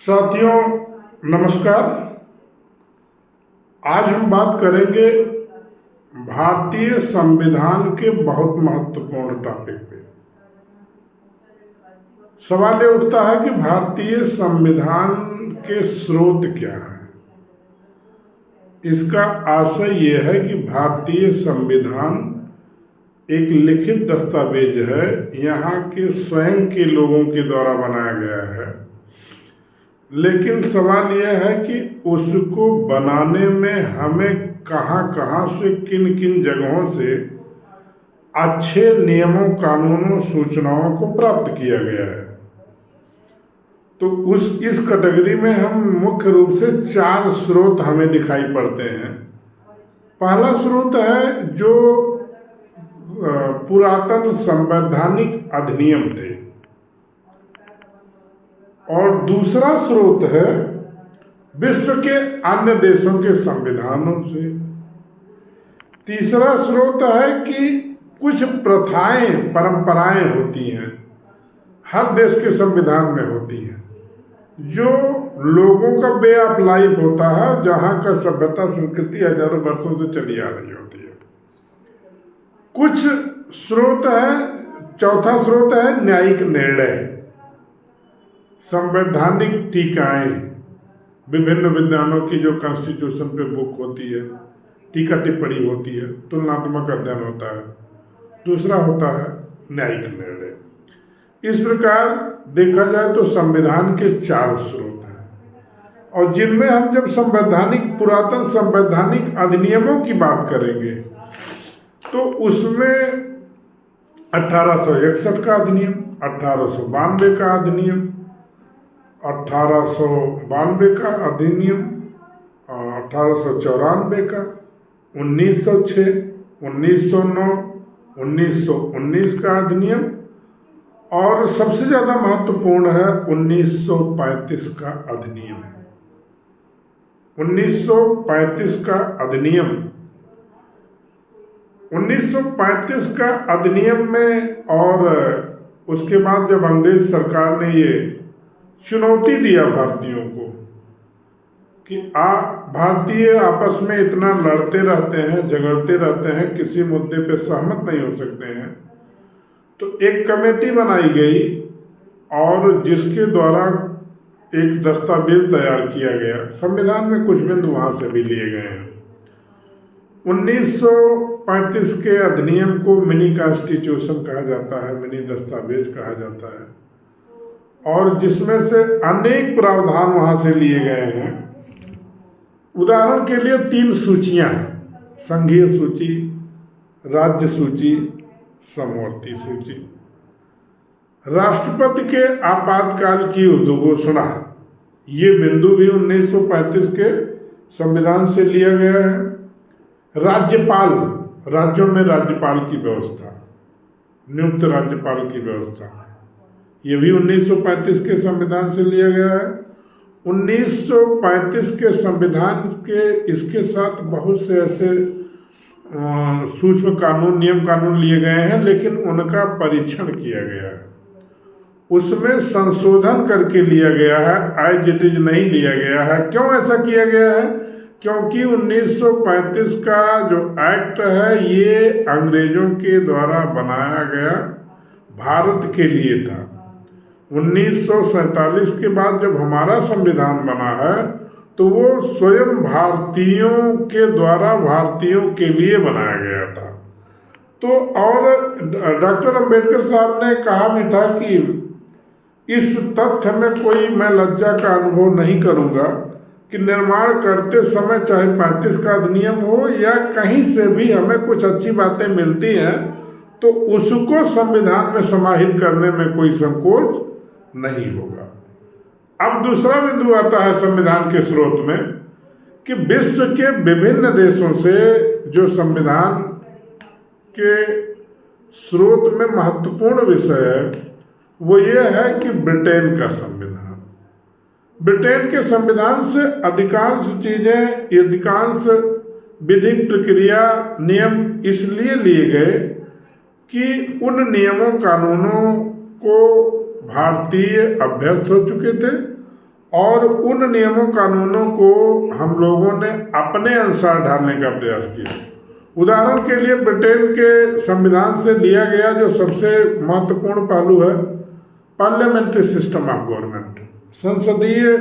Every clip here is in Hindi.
साथियों नमस्कार। आज हम बात करेंगे भारतीय संविधान के बहुत महत्वपूर्ण टॉपिक पे। सवाल ये उठता है कि भारतीय संविधान के स्रोत क्या हैं। इसका आशय ये है कि भारतीय संविधान एक लिखित दस्तावेज है, यहाँ के स्वयं के लोगों के द्वारा बनाया गया है। लेकिन सवाल यह है कि उसको बनाने में हमें कहाँ कहाँ से किन किन जगहों से अच्छे नियमों, कानूनों, सूचनाओं को प्राप्त किया गया है। तो इस कैटेगरी में हम मुख्य रूप से 4 स्रोत हमें दिखाई पड़ते हैं। पहला स्रोत है जो पुरातन संवैधानिक अधिनियम थे, और दूसरा स्रोत है विश्व के अन्य देशों के संविधानों से। तीसरा स्रोत है कि कुछ प्रथाएं, परंपराएं होती हैं, हर देश के संविधान में होती हैं, जो लोगों का वे ऑफ लाइफ होता है, जहाँ का सभ्यता संस्कृति हजारों वर्षों से चली आ रही होती है। कुछ स्रोत है, चौथा स्रोत है न्यायिक निर्णय, संवैधानिक टीकाएं, विभिन्न विद्वानों की जो कॉन्स्टिट्यूशन पे बुक होती है, टीका टिप्पणी होती है, तुलनात्मक अध्ययन होता है। दूसरा होता है न्यायिक निर्णय। इस प्रकार देखा जाए तो संविधान के 4 स्रोत हैं, और जिनमें हम जब पुरातन संवैधानिक अधिनियमों की बात करेंगे तो उसमें 1861 का अधिनियम, 1892 का अधिनियम, 1892 का अधिनियम, 1894 का, 1906, 1909, 1919 का अधिनियम, और सबसे ज़्यादा महत्वपूर्ण है 1935 का अधिनियम। 1935 का अधिनियम 1935 का अधिनियम में, और उसके बाद जब अंग्रेज सरकार ने ये चुनौती दिया भारतीयों को कि भारतीय आपस में इतना लड़ते रहते हैं, झगड़ते रहते हैं, किसी मुद्दे पे सहमत नहीं हो सकते हैं, तो एक कमेटी बनाई गई और जिसके द्वारा एक दस्तावेज तैयार किया गया। संविधान में कुछ बिंदु वहाँ से भी लिए गए हैं। 1935 के अधिनियम को मिनी कॉन्स्टिट्यूशन कहा जाता है, मिनी दस्तावेज कहा जाता है, और जिसमें से अनेक प्रावधान वहाँ से लिए गए हैं। उदाहरण के लिए 3 सूचियाँ हैं: संघीय सूची, राज्य सूची, समवर्ती सूची। राष्ट्रपति के आपातकाल की उद्घोषणा, ये बिंदु भी 1935 के संविधान से लिया गया है। राज्यपाल, राज्यों में राज्यपाल की व्यवस्था, नियुक्त राज्यपाल की व्यवस्था, ये भी 1935 के संविधान से लिया गया है। 1935 के संविधान के इसके साथ बहुत से ऐसे सूक्ष्म कानून, नियम कानून लिए गए हैं, लेकिन उनका परीक्षण किया गया है, उसमें संशोधन करके लिया गया है, एज इट इज नहीं लिया गया है। क्यों ऐसा किया गया है? क्योंकि 1935 का जो एक्ट है ये अंग्रेजों के द्वारा बनाया गया भारत के लिए था। 1947 के बाद जब हमारा संविधान बना है तो वो स्वयं भारतीयों के द्वारा भारतीयों के लिए बनाया गया था। तो और डॉक्टर अंबेडकर साहब ने कहा भी था कि इस तथ्य में कोई मैं लज्जा का अनुभव नहीं करूँगा कि निर्माण करते समय चाहे 35 का अधिनियम हो या कहीं से भी हमें कुछ अच्छी बातें मिलती हैं तो उसको संविधान में समाहित करने में कोई संकोच नहीं होगा। अब दूसरा बिंदु आता है संविधान के स्रोत में कि विश्व के विभिन्न देशों से जो संविधान के स्रोत में महत्वपूर्ण विषय है वो ये है कि ब्रिटेन का संविधान। ब्रिटेन के संविधान से अधिकांश चीज़ें, अधिकांश विधिक प्रक्रिया, नियम इसलिए लिए गए कि उन नियमों कानूनों को भारतीय अभ्यस्त हो चुके थे और उन नियमों कानूनों को हम लोगों ने अपने अनुसार ढालने का प्रयास किया। उदाहरण के लिए ब्रिटेन के संविधान से लिया गया जो सबसे महत्वपूर्ण पहलू है पार्लियामेंट्री सिस्टम ऑफ गवर्नमेंट, संसदीय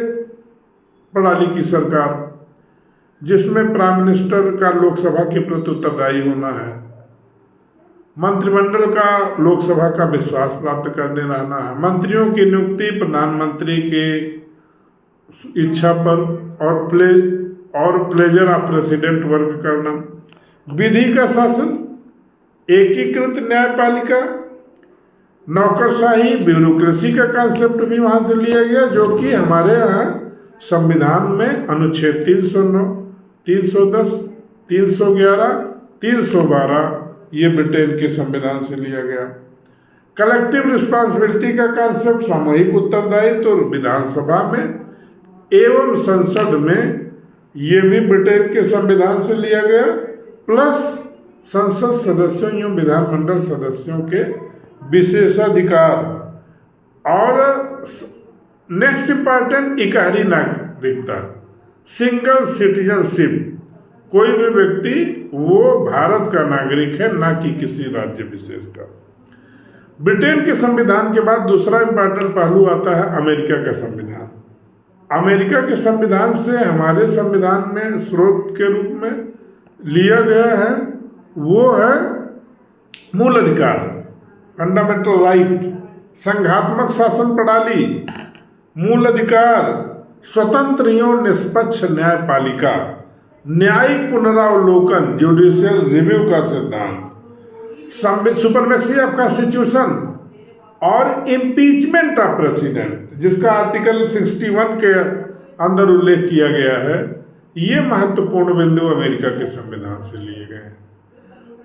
प्रणाली की सरकार, जिसमें प्राइम मिनिस्टर का लोकसभा के प्रति उत्तरदायी होना है, मंत्रिमंडल का लोकसभा का विश्वास प्राप्त करने रहना है, मंत्रियों की नियुक्ति प्रधानमंत्री के इच्छा पर और प्लेजर ऑफ प्रेसिडेंट वर्क करना, विधि का शासन, एकीकृत न्यायपालिका, नौकरशाही, ब्यूरोक्रेसी का कॉन्सेप्ट भी वहाँ से लिया गया, जो कि हमारे यहाँ संविधान में अनुच्छेद 309, 310, 311, 312 ये ब्रिटेन के संविधान से लिया गया। कलेक्टिव रिस्पॉन्सिबिलिटी का कॉन्सेप्ट, सामूहिक उत्तरदायित्व तो विधानसभा में एवं संसद में, ये भी ब्रिटेन के संविधान से लिया गया, प्लस संसद सदस्यों एवं विधानमंडल सदस्यों के विशेषाधिकार। और नेक्स्ट इंपॉर्टेंट इकहरी नागरिकता, सिंगल सिटीजनशिप, कोई भी व्यक्ति वो भारत का नागरिक है, ना कि किसी राज्य विशेष का। ब्रिटेन के संविधान के बाद दूसरा इंपॉर्टेंट पहलू आता है अमेरिका का संविधान। अमेरिका के संविधान से हमारे संविधान में स्रोत के रूप में लिया गया है वो है मूल अधिकार, फंडामेंटल राइट, संघात्मक शासन प्रणाली, मूल अधिकार, स्वतंत्र एवं निष्पक्ष न्यायपालिका, न्यायिक पुनरावलोकन, जुडिशियल रिव्यू का सिद्धांत, सुपरमेक्सी ऑफ कॉन्स्टिट्यूशन और इम्पीचमेंट ऑफ प्रेसिडेंट, जिसका आर्टिकल 61 के अंदर उल्लेख किया गया है। ये महत्वपूर्ण बिंदु अमेरिका के संविधान से लिए गए हैं।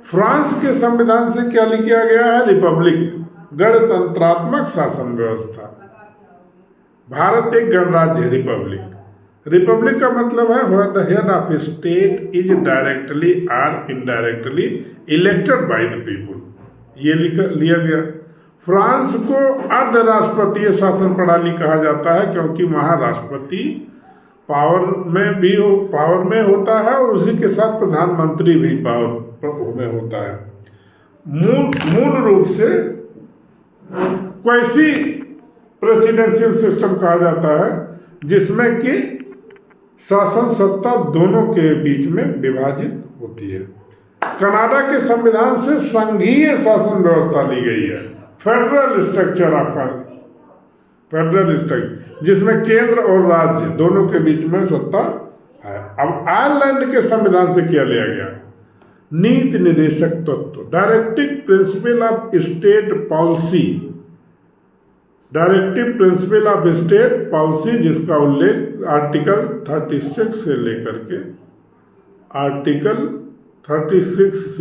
फ्रांस के संविधान से क्या लिखा गया है? रिपब्लिक, गणतंत्रात्मक शासन व्यवस्था। भारत एक गणराज्य है, रिपब्लिक। रिपब्लिक का मतलब है where the head of state is directly और indirectly elected by the people, ये लिया गया। फ्रांस को अर्ध राष्ट्रपतीय शासन प्रणाली कहा जाता है, क्योंकि वहाँ राष्ट्रपति पावर में होता है और उसी के साथ प्रधानमंत्री भी पावर में होता है। मूल रूप से क्वासी प्रेसिडेंशियल सिस्टम कहा जाता है, जिसमें कि शासन सत्ता दोनों के बीच में विभाजित होती है। कनाडा के संविधान से संघीय शासन व्यवस्था ली गई है, फेडरल स्ट्रक्चर आपका, फेडरल स्ट्रक्चर, जिसमें केंद्र और राज्य दोनों के बीच में सत्ता है। अब आयरलैंड के संविधान से क्या लिया गया? नीति निर्देशक तत्व, directive principle of state policy, directive principle of state policy, जिसका उल्लेख आर्टिकल 36 से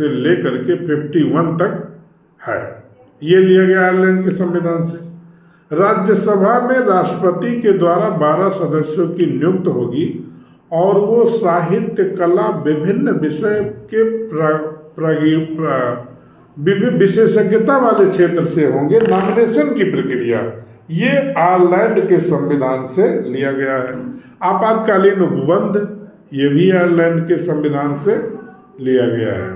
लेकर के 51 तक है। ये लिया गया आयरलैंड के संविधान से। राज्यसभा में राष्ट्रपति के द्वारा 12 सदस्यों की नियुक्ति होगी और वो साहित्य, कला, विभिन्न विषय के विशेषज्ञता वाले क्षेत्र से होंगे। नॉमिनेशन की प्रक्रिया ये आयरलैंड के संविधान से लिया गया है। आपातकालीन उपबंध ये भी आयरलैंड के संविधान से लिया गया है।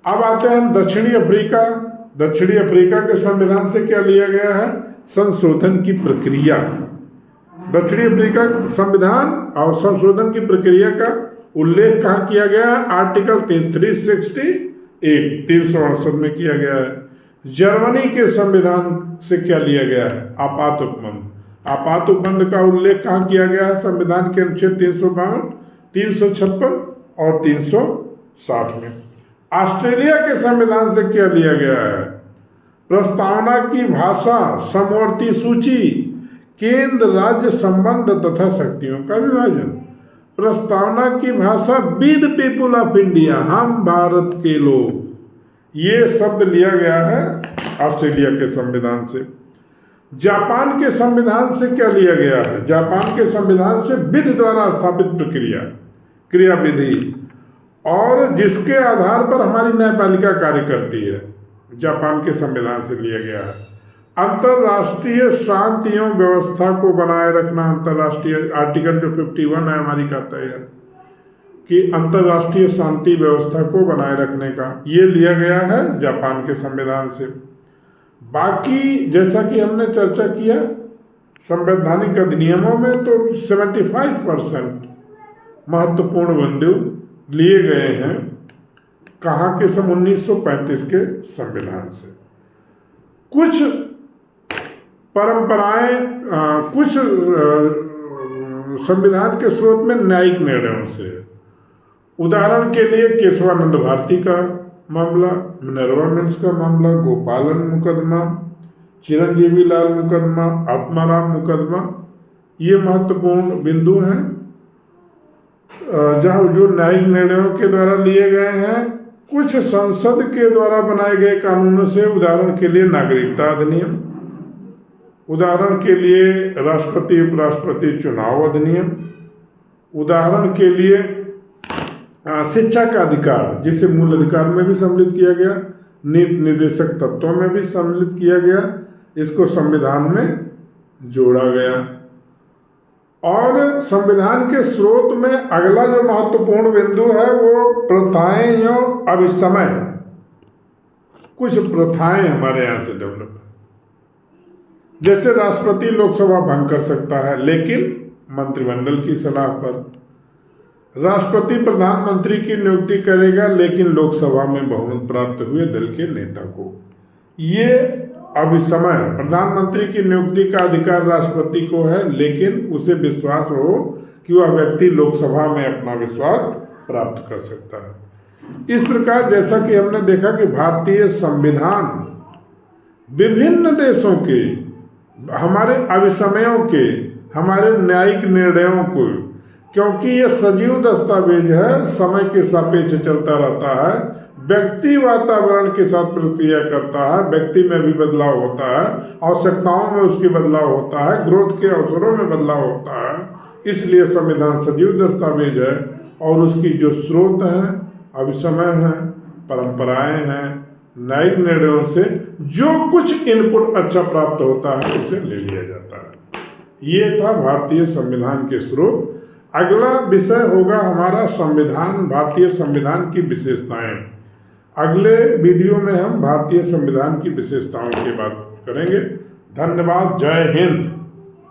अब आते हैं दक्षिणी अफ्रीका। दक्षिणी अफ्रीका के संविधान से क्या लिया गया है? संशोधन की प्रक्रिया। दक्षिणी अफ्रीका संविधान और संशोधन की प्रक्रिया का उल्लेख कहाँ किया गया है? आर्टिकल 368 में किया गया है। जर्मनी के संविधान से क्या लिया गया है? आपात उपबंध। आपात उपबंध का उल्लेख कहाँ किया गया है? संविधान के अनुच्छेद 352, 356 और 360 में। ऑस्ट्रेलिया के संविधान से क्या लिया गया है? प्रस्तावना की भाषा, समवर्ती सूची, केंद्र राज्य संबंध तथा शक्तियों का विभाजन। प्रस्तावना की भाषा, be the people of India, हम भारत के लोग। ये शब्द लिया गया है ऑस्ट्रेलिया के संविधान से। जापान के संविधान से क्या लिया गया है? जापान के संविधान से विधि द्वारा स्थापित प्रक्रिया, क्रियाविधि, और जिसके आधार पर हमारी न्यायपालिका कार्य करती है, जापान के संविधान से लिया गया है। अंतर्राष्ट्रीय शांति एवं व्यवस्था को बनाए रखना, अंतर्राष्ट्रीय आर्टिकल जो 51 है हमारी कहता है कि अंतर्राष्ट्रीय शांति व्यवस्था को बनाए रखने का, ये लिया गया है जापान के संविधान से। बाकी जैसा कि हमने चर्चा किया संवैधानिक अधिनियमों में तो 75% महत्वपूर्ण बिंदु लिए गए हैं कहाँ के, सन 1935 के संविधान से। कुछ परंपराएं, कुछ संविधान के स्रोत में न्यायिक निर्णयों से, उदाहरण के लिए केशवानंद भारती का मामला, मिनर्वा मिल्स का मामला, गोपालन मुकदमा, चिरंजीवी लाल मुकदमा, आत्माराम मुकदमा, ये महत्वपूर्ण बिंदु हैं जहाँ जो न्यायिक निर्णयों के द्वारा लिए गए हैं। कुछ संसद के द्वारा बनाए गए कानूनों से, उदाहरण के लिए नागरिकता अधिनियम, उदाहरण के लिए राष्ट्रपति उपराष्ट्रपति चुनाव अधिनियम, उदाहरण के लिए शिक्षा का अधिकार जिसे मूल अधिकार में भी सम्मिलित किया गया, नीति निर्देशक तत्वों में भी सम्मिलित किया गया, इसको संविधान में जोड़ा गया। और संविधान के स्रोत में अगला जो महत्वपूर्ण बिंदु है वो प्रथाएं एवं अभिसमय। कुछ प्रथाएं हमारे यहाँ से डेवलप है, जैसे राष्ट्रपति लोकसभा भंग कर सकता है लेकिन मंत्रिमंडल की सलाह पर, राष्ट्रपति प्रधानमंत्री की नियुक्ति करेगा लेकिन लोकसभा में बहुमत प्राप्त हुए दल के नेता को। ये अभिसमय, प्रधानमंत्री की नियुक्ति का अधिकार राष्ट्रपति को है लेकिन उसे विश्वास हो कि वह व्यक्ति लोकसभा में अपना विश्वास प्राप्त कर सकता है। इस प्रकार जैसा कि हमने देखा कि भारतीय संविधान विभिन्न देशों के, हमारे अभिसमयों के, हमारे न्यायिक निर्णयों को, क्योंकि ये सजीव दस्तावेज है, समय के सापेक्ष चलता रहता है, व्यक्ति वातावरण के साथ प्रतिक्रिया करता है, व्यक्ति में भी बदलाव होता है, आवश्यकताओं में उसकी बदलाव होता है, ग्रोथ के अवसरों में बदलाव होता है, इसलिए संविधान सजीव दस्तावेज है और उसकी जो स्रोत हैं, अभिसमय हैं, परंपराएं हैं, न्यायिक निर्णयों से जो कुछ इनपुट अच्छा प्राप्त होता है उसे ले लिया जाता है। ये था भारतीय संविधान के स्रोत। अगला विषय होगा हमारा संविधान, भारतीय संविधान की विशेषताएं। अगले वीडियो में हम भारतीय संविधान की विशेषताओं की बात करेंगे। धन्यवाद। जय हिंद।